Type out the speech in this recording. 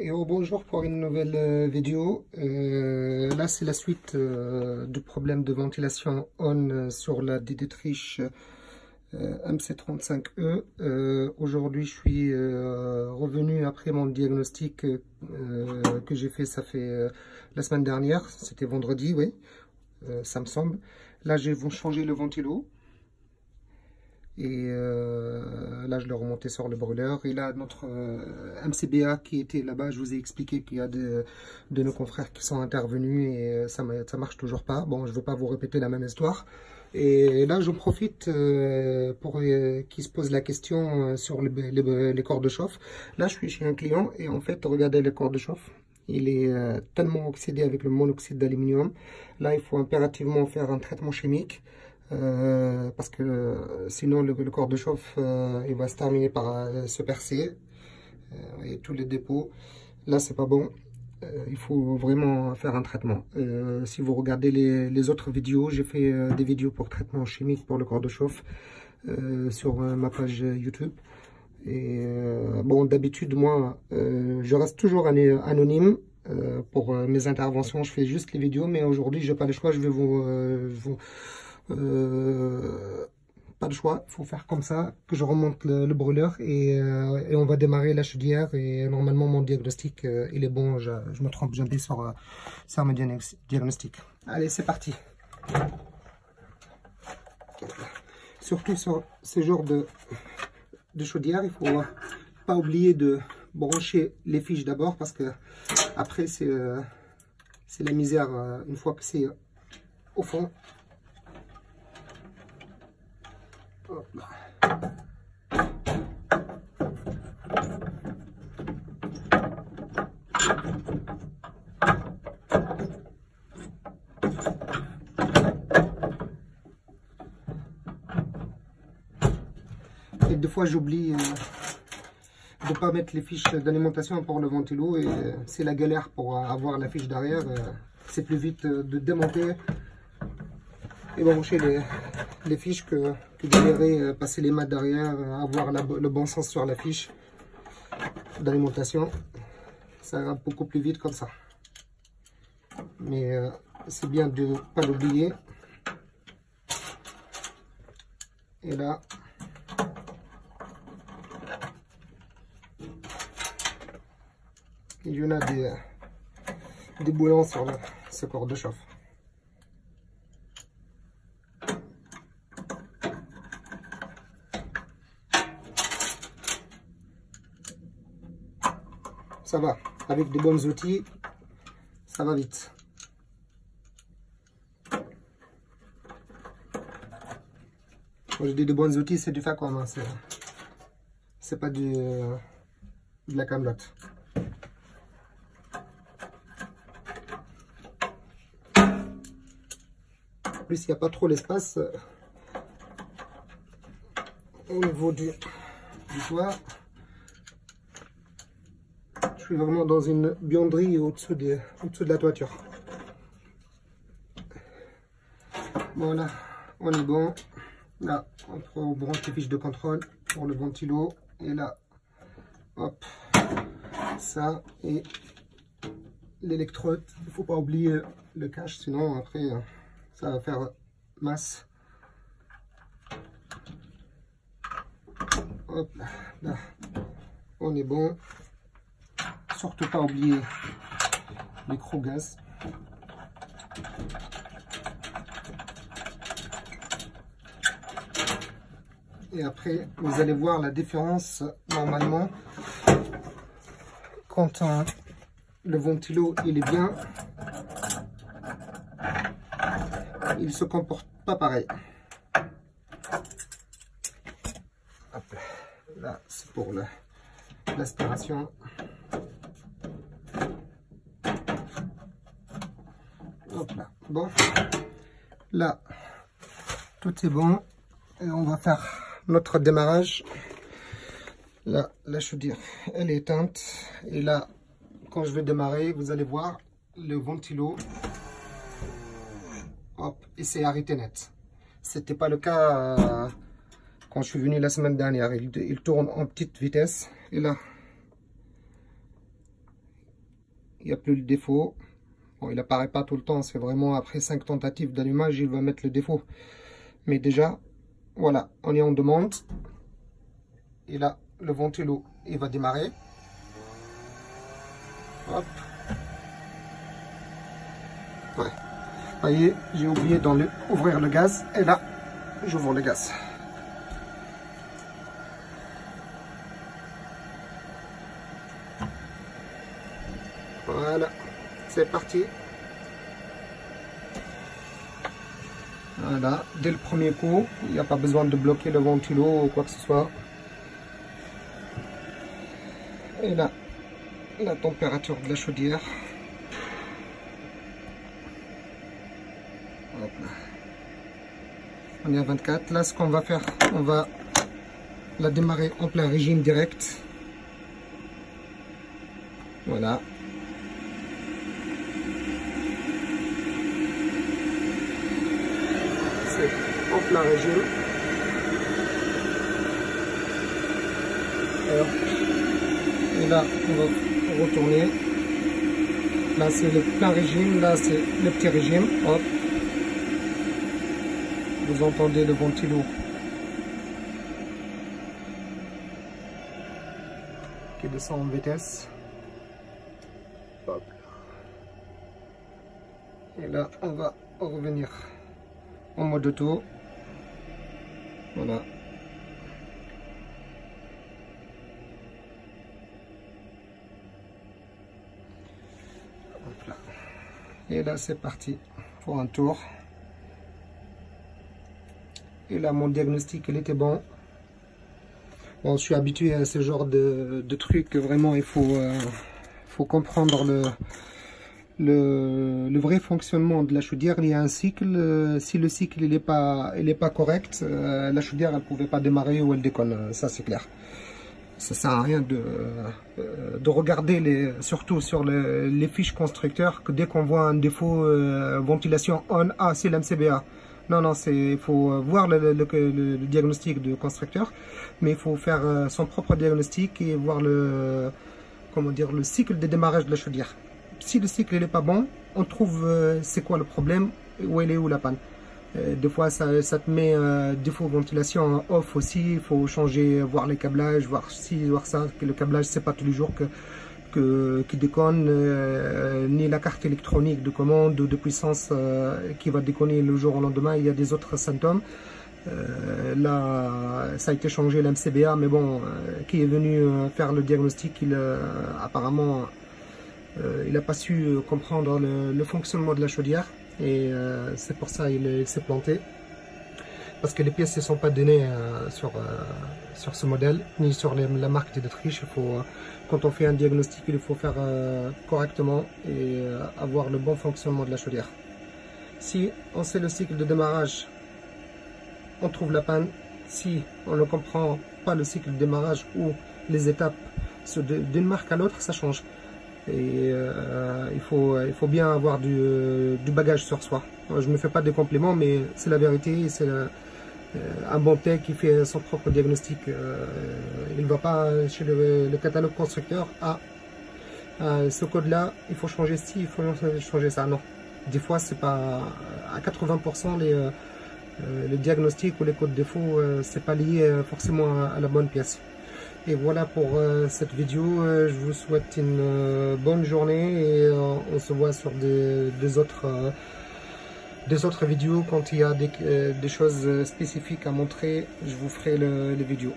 Et bonjour pour une nouvelle vidéo. Là c'est la suite du problème de ventilation on sur la Dietrich MC35E. Aujourd'hui je suis revenu après mon diagnostic que j'ai fait, ça fait la semaine dernière, c'était vendredi, oui, ça me semble. Là j'ai changé le ventilo. Et là, je l'ai remonté sur le brûleur. Et là, notre MCBA qui était là-bas, je vous ai expliqué qu'il y a de nos confrères qui sont intervenus et ça marche toujours pas. Bon, je ne veux pas vous répéter la même histoire. Et là, j'en profite pour qu'ils se posent la question sur les corps de chauffe. Là, je suis chez un client et en fait, regardez le corps de chauffe. Il est tellement oxydé avec le monoxyde d'aluminium. Là, il faut impérativement faire un traitement chimique. Parce que sinon le corps de chauffe il va se terminer par se percer et tous les dépôts. Là c'est pas bon, il faut vraiment faire un traitement. Si vous regardez les autres vidéos, j'ai fait des vidéos pour traitement chimique pour le corps de chauffe sur ma page YouTube. Et bon, d'habitude moi je reste toujours anonyme pour mes interventions, je fais juste les vidéos, mais aujourd'hui j'ai pas le choix, je vais pas de choix, il faut faire comme ça, que je remonte le brûleur et on va démarrer la chaudière. Et normalement mon diagnostic il est bon, je me trompe jamais sur mon diagnostic. Allez, c'est parti. Surtout sur ce genre de chaudière, il faut pas oublier de brancher les fiches d'abord, parce que après c'est la misère une fois que c'est au fond. Hop là. Et des fois j'oublie de ne pas mettre les fiches d'alimentation pour le ventilo et c'est la galère pour avoir la fiche derrière. C'est plus vite de démonter et brancher les fiches que galérer, passer les mains derrière, avoir le bon sens sur la fiche d'alimentation. Ça ira beaucoup plus vite comme ça. Mais c'est bien de ne pas l'oublier. Et là, il y en a des boulons sur ce corps de chauffe. Ça va, avec de bons outils, ça va vite. Quand je dis de bons outils, c'est du Facom, hein, c'est pas de la camelote. En plus, il n'y a pas trop l'espace au niveau du toit. Je suis vraiment dans une buanderie au-dessous de la toiture. Voilà, on est bon. Là, on branche les fiches de contrôle pour le ventilo. Et là, hop, ça et l'électrode. Il ne faut pas oublier le cache, sinon après ça va faire masse. Hop, là, on est bon. Surtout pas oublier micro-gaz. Et après, vous allez voir la différence normalement quand le ventilo il est bien, il se comporte pas pareil. Hop, là, c'est pour l'aspiration. Hop là. Bon, là, tout est bon. Et on va faire notre démarrage. Là, la chaudière, elle est éteinte. Et là, quand je vais démarrer, vous allez voir le ventilo. Hop, et c'est arrêté net. C'était pas le cas quand je suis venu la semaine dernière. Il tourne en petite vitesse. Et là, n'y a plus le défaut. Bon, il apparaît pas tout le temps, c'est vraiment après 5 tentatives d'allumage, il va mettre le défaut. Mais déjà, voilà, on est en demande. Et là, le ventilo, il va démarrer. Hop. Ouais. Vous voyez, j'ai oublié d'ouvrir le gaz. Et là, j'ouvre le gaz. Voilà, c'est parti. Voilà, dès le premier coup, il n'y a pas besoin de bloquer le ventilo ou quoi que ce soit. Et là, la température de la chaudière. Hop là. On est à 24. Là, ce qu'on va faire, on va la démarrer en plein régime direct. Voilà. C'est en plein régime. Et là, on va retourner. Là, c'est le plein régime. Là, c'est le petit régime. Hop. Vous entendez le ventilo qui descend en vitesse. Hop. Et là, on va revenir en mode auto. Voilà. Hop là. Et là, c'est parti pour un tour. Et là, mon diagnostic, il était bon. Bon, je suis habitué à ce genre de trucs. Vraiment, il faut comprendre le vrai fonctionnement de la chaudière. Il y a un cycle. Si le cycle il est pas correct, la chaudière elle pouvait pas démarrer ou elle déconne. Ça c'est clair. Ça sert à rien de regarder surtout sur les fiches constructeurs que dès qu'on voit un défaut ventilation on, ah c'est l'MCBA. Non, non, il faut voir le diagnostic du constructeur, mais il faut faire son propre diagnostic et voir le cycle de démarrage de la chaudière. Si le cycle n'est pas bon, on trouve c'est quoi le problème, où elle est où la panne. Des fois, ça te met défaut ventilation off aussi, il faut changer, voir les câblages, voir ci, voir ça, que le câblage, c'est pas tous les jours qui déconne, ni la carte électronique de commande ou de puissance qui va déconner le jour au lendemain. Il y a des autres symptômes. Là, ça a été changé l'MCBA, mais bon, qui est venu faire le diagnostic, apparemment, il n'a pas su comprendre le fonctionnement de la chaudière et c'est pour ça il s'est planté. Parce que les pièces ne sont pas données sur ce modèle, ni sur la marque d'Autriche. Quand on fait un diagnostic, il faut faire correctement et avoir le bon fonctionnement de la chaudière. Si on sait le cycle de démarrage, on trouve la panne. Si on ne comprend pas le cycle de démarrage ou les étapes d'une marque à l'autre, ça change. Et il faut bien avoir du bagage sur soi. Je ne me fais pas des compliments, mais c'est la vérité. C'est un bon tech qui fait son propre diagnostic. Il ne va pas chez le catalogue constructeur. Ce code-là, il faut changer ci, il faut changer ça. Non. Des fois, c'est pas à 80% le diagnostic ou les codes défauts, c'est pas lié forcément à la bonne pièce. Et voilà pour cette vidéo. Je vous souhaite une bonne journée et on se voit sur des autres vidéos. Quand il y a des choses spécifiques à montrer, je vous ferai les vidéos.